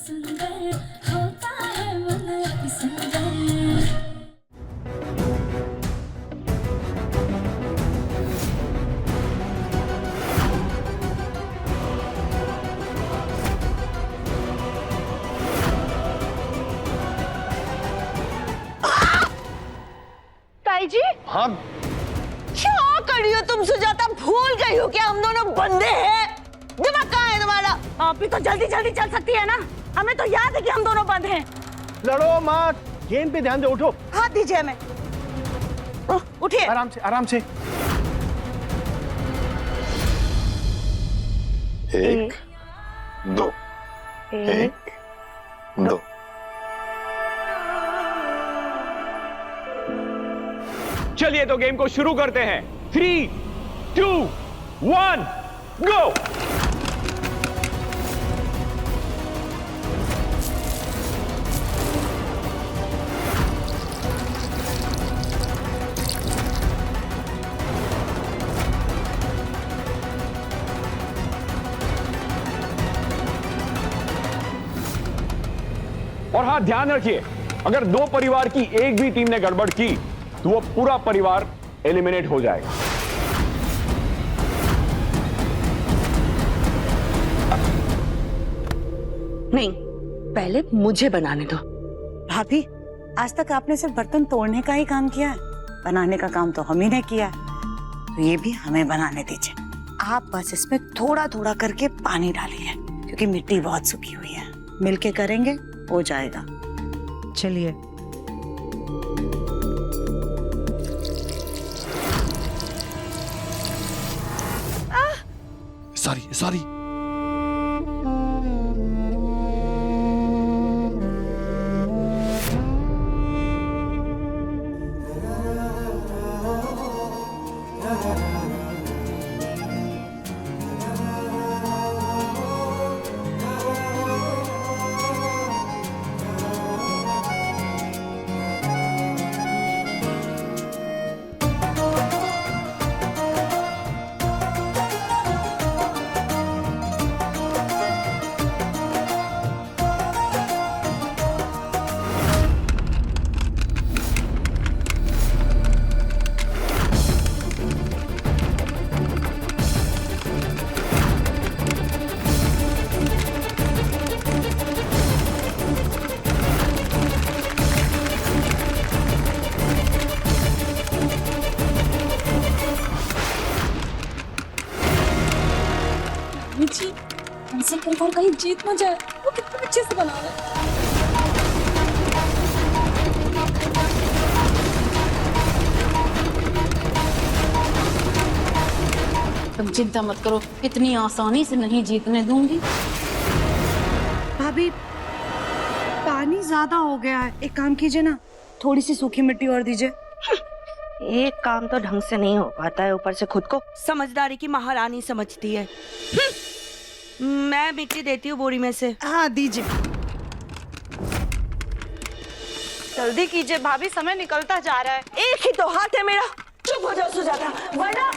सुंदर होता है मन अति सुंदर। ताई जी, हाँ क्या कर रही हो तुम सुजाता? भूल गई हो क्या हम दोनों बंदे हैं? दिमाग कहाँ है तुम्हारा? आप भी तो जल्दी जल्दी चल सकती है ना। हमें तो याद है कि हम दोनों बंद हैं। लड़ो मत, गेंद पे ध्यान दे, उठो। हाथ दीजिए हमें। उठिए। आराम से आराम से। एक दो, एक दो। चलिए तो गेम को शुरू करते हैं। 3, 2, 1, गो। और हाँ, ध्यान रखिए, अगर दो परिवार की एक भी टीम ने गड़बड़ की तो वो पूरा परिवार एलिमिनेट हो जाएगा। नहीं, पहले मुझे बनाने दो। भाभी, आज तक आपने सिर्फ बर्तन तोड़ने का ही काम किया है, बनाने का काम तो हम ही ने किया है, तो ये भी हमें बनाने दीजिए। आप बस इसमें थोड़ा थोड़ा करके पानी डालिए, क्योंकि मिट्टी बहुत सूखी हुई है। मिलके करेंगे, हो जाएगा। चलिए। सॉरी। जी, ऐसे किरदार कहीं जीत ना जाए। वो कितने अच्छे से बना रहे हैं। तुम चिंता मत करो, इतनी आसानी से नहीं जीतने दूंगी। भाभी, पानी ज्यादा हो गया है, एक काम कीजिए ना, थोड़ी सी सूखी मिट्टी और दीजिए। एक काम तो ढंग से नहीं हो पाता है, ऊपर से खुद को समझदारी की महारानी समझती है। मैं मिट्टी देती हूँ बोरी में से। हाँ, दीजिए। जल्दी कीजिए भाभी, समय निकलता जा रहा है। एक ही तो हाथ है मेरा। चुप हो जाओ सुजाता, वरना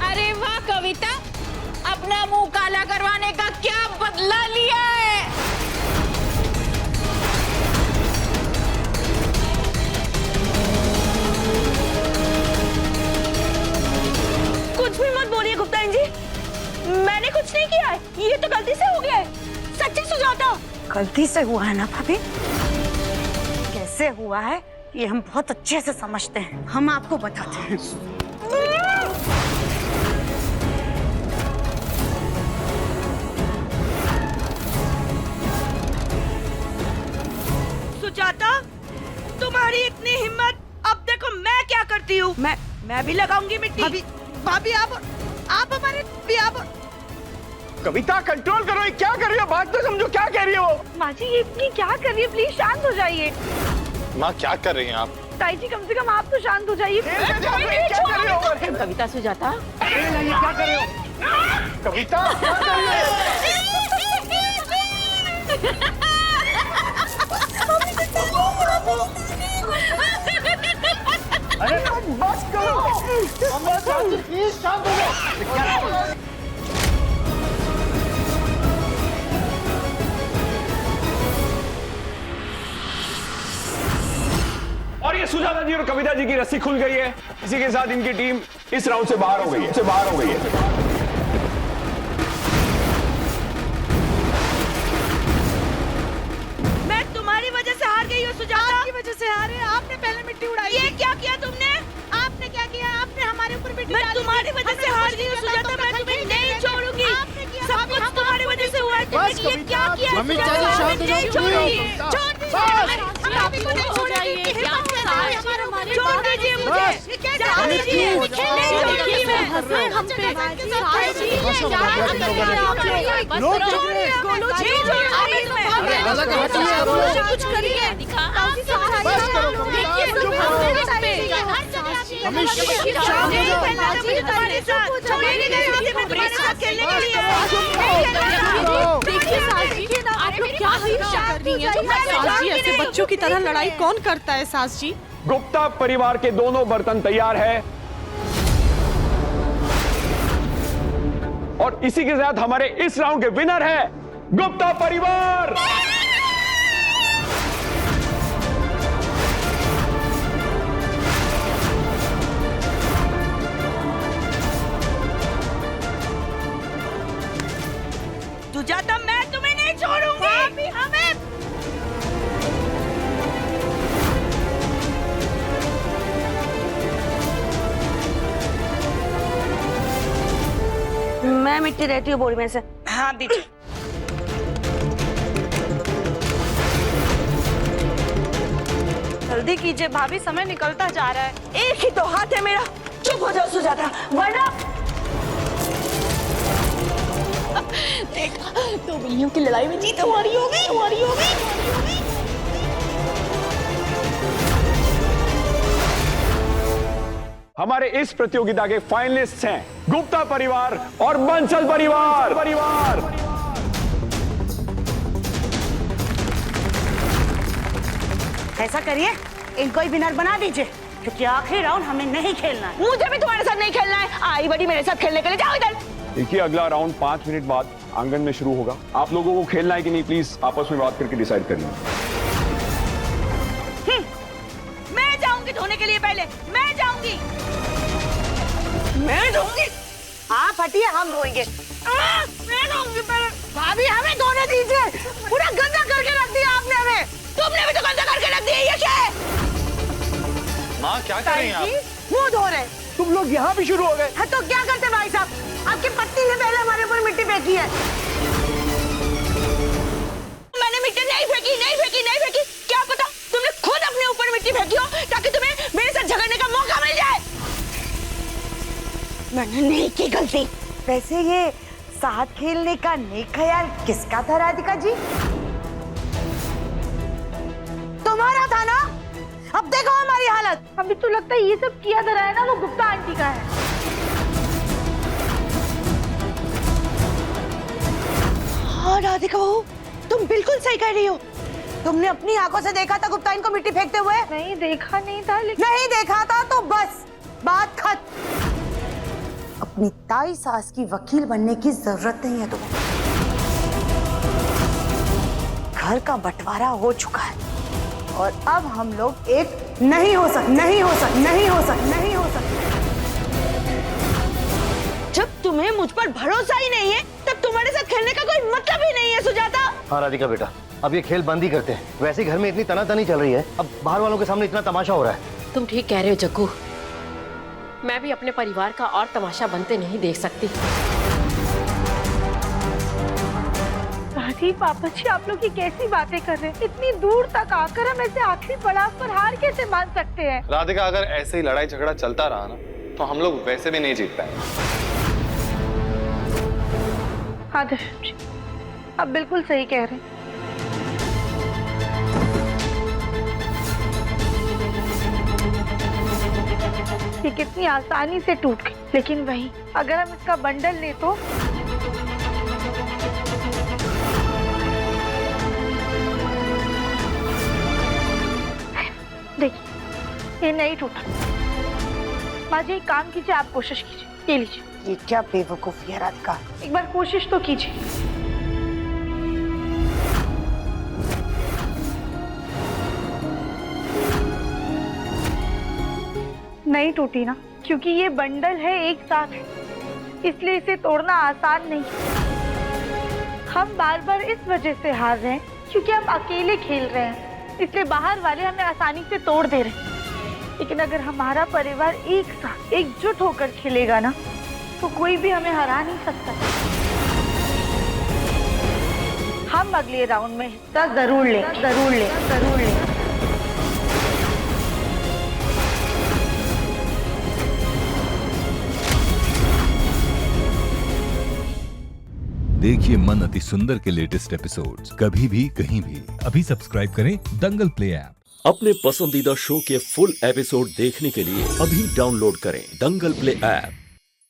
अरे वाह कविता, अपना मुंह काला करवाने का क्या बदला लिया है। कुछ भी मत बोलिए गुप्ता जी, मैंने कुछ नहीं किया है, ये तो गलती से हो गया है। सच्ची सुजाता, गलती से हुआ है ना भाभी? कैसे हुआ है ये हम बहुत अच्छे से समझते हैं, हम आपको बताते हैं। सुजाता, तुम्हारी इतनी हिम्मत, अब देखो मैं क्या करती हूँ। मैं भी लगाऊंगी मिट्टी। भाभी, भाभी आप आप हमारे कविता कंट्रोल करो, ये क्या कर रही हो? बात तो समझो, क्या कह रही हो? माँ जी ये इतनी क्या कर रही है, प्लीज शांत हो जाइए। माँ क्या कर रही हैं आप? ताई जी कम से कम आप तो शांत हो जाइए। क्या कर रही हो? कविता सुजाता, ये क्या कर रही हो? कविता क्या कर रही हो? अरे बस करो, प्लीज शांत हो जाओ। और ये सुजाता जी और कविता जी की रस्सी खुल गई है। इसी के साथ इनकी टीम इस राउंड से बाहर हो गई है। मैं तुम्हारी वजह से हार गई हूँ सुजाता। आपकी वजह से हारे, आपने पहले मिट्टी उड़ाई। ये क्या किया तुमने? आपने क्या किया? आपने हमारे ऊपर मिट्टी डाली। मैं तुम्हारी वजह से हार गई हूँ सुजाता, मैं तुम्हें नहीं छोड़ूंगी। सब कुछ तुम्हारी वजह से हुआ है। तुमने ये क्या किया? मम्मी चलो शांत हो जाओ, छोड़ दीजिए मुझे। छोड़ दीजिए मुझे। कुछ करिए। सास जी ऐसे बच्चों की तरह लड़ाई कौन करता है सास जी? गुप्ता परिवार के दोनों बर्तन तैयार है और इसी के साथ हमारे इस राउंड के विनर है गुप्ता परिवार। सुजाता मैं तुम्हें नहीं छोड़ूंगी। हमें मैं मिट्टी रहती हूँ बोरी में से। हाँ दीजिए। जल्दी कीजिए भाभी, समय निकलता जा रहा है। एक ही तो हाथ है मेरा। चुप हो जाओ सुजाता, वरना देखा तो बिल्लियों की लड़ाई में जीत हमारी होगी। हमारे इस प्रतियोगिता के फाइनलिस्ट हैं गुप्ता परिवार और बंसल परिवार। ऐसा करिए, इनको ही विनर बना दीजिए, क्योंकि आखिरी राउंड हमें नहीं खेलना है। मुझे भी तुम्हारे साथ नहीं खेलना है। आई बड़ी मेरे साथ खेलने के लिए, जाओ इधर। देखिए अगला राउंड 5 मिनट बाद आंगन में शुरू होगा। आप लोगों को खेलना है कि नहीं, प्लीज आपस में बात करके डिसाइड कर लीजिए। मैं जाऊंगी धोने के लिए, पहले मैं जाऊंगी। आप हटिए, हम धोएंगे। मैं धोऊंगी पहले। भाभी हमें धोने दीजिए। पूरा गंदा करके रख दिया आपने हमें। तुमने भी तो गंदा करके रख दिया। ये क्या है? माँ क्या कर रही हैं आप? मुंह धो रहे। तुम लोग यहाँ भी शुरू हो गए। हाँ तो क्या करते भाई साहब? आपकी पत्नी ने पहले हमारे ऊपर मिट्टी फेंकी है। मैंने मिट्टी नहीं फेंकी। क्या पता तुमने खुद अपने ऊपर मिट्टी फेंकी हो ताकि तुम्हें मेरे साथ झगड़ने का मौका मिल जाए। मैंने नहीं की गलती। वैसे ये साथ खेलने का नेक ख्याल किसका था राधिका जी? तुम्हारा था ना? अब देखो हमारी हालत। अभी तो लगता है ये सब किया धरा है ना वो गुप्ता आंटी का है। हाँ राधिका बहू, तुम बिल्कुल सही कह रही हो। तुमने अपनी आंखों से देखा था गुप्ता इनको मिट्टी फेंकते हुए? नहीं देखा नहीं था। नहीं देखा था तो बस बात खत्म। अपनी ताई सास की वकील बनने की जरूरत नहीं है तुम्हें। घर का बंटवारा हो चुका है और अब हम लोग एक नहीं हो सकते। जब तुम्हें मुझ पर भरोसा ही नहीं है तब तुम्हारे साथ खेलने का कोई मतलब ही नहीं है सुजाता। हाँ राधिका बेटा, अब ये खेल बंद ही करते हैं। वैसे ही घर में इतनी तनातनी चल रही है, अब बाहर वालों के सामने इतना तमाशा हो रहा है। तुम ठीक कह रहे हो जग्गू, मैं भी अपने परिवार का और तमाशा बनते नहीं देख सकती। दादी पापा जी, आप लोग ये कैसी बातें कर रहे हैं? इतनी दूर तक आकर हम ऐसे आखिरी पड़ाव पर हार कैसे मान सकते हैं? राधिका अगर ऐसे ही लड़ाई झगड़ा चलता रहा ना तो हम लोग वैसे भी नहीं जीत पाएंगे। हाँ दशरथ जी, आप बिल्कुल सही कह रहे हैं। ये कितनी आसानी से टूट गई, लेकिन वही अगर हम इसका बंडल ले तो देखिए ये नहीं टूटा। माँ जी एक काम कीजिए, आप कोशिश कीजिए, ये लीजिए। ये क्या बेवकूफी है राधिका। एक बार कोशिश तो कीजिए। नहीं टूटी ना, क्योंकि ये बंडल है एक साथ है, इसलिए इसे तोड़ना आसान नहीं। हम बार बार इस वजह से हार रहे हैं क्योंकि हम अकेले खेल रहे हैं, इसलिए बाहर वाले हमें आसानी से तोड़ दे रहे हैं। लेकिन अगर हमारा परिवार एक साथ एकजुट होकर खेलेगा ना, तो कोई भी हमें हरा नहीं सकता। हम अगले राउंड में हिस्सा जरूर लें, जरूर लें, जरूर लें। देखिए मन अति सुंदर के लेटेस्ट एपिसोड्स कभी भी कहीं भी। अभी सब्सक्राइब करें दंगल प्ले ऐप। अपने पसंदीदा शो के फुल एपिसोड देखने के लिए अभी डाउनलोड करें दंगल प्ले ऐप।